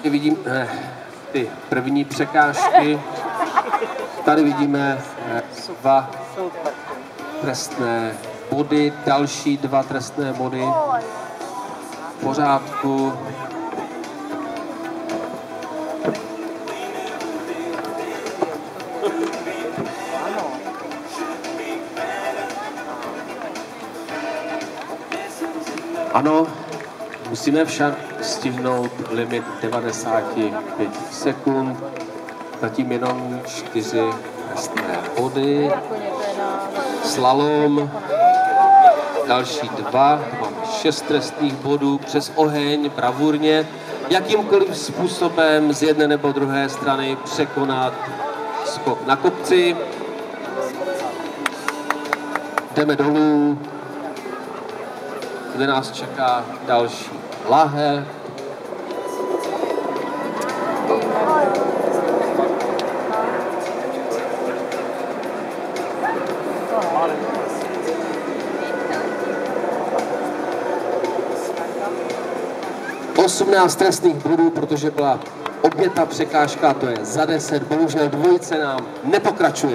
Vidíme ty první překážky. Tady vidíme 2 trestné body, další 2 trestné body. V pořádku. Ano, musíme však stihnout limit 95 sekund, zatím jenom 4 trestné body, slalom, další 2, mám 6 trestných bodů, přes oheň, bravurně, jakýmkoliv způsobem z jedné nebo druhé strany překonat skok na kopci. Jdeme dolů, kde nás čeká další lahev. Osmnáct trestných bodů, protože byla oběta překážka, to je za 10, bohužel dvojice nám nepokračuje.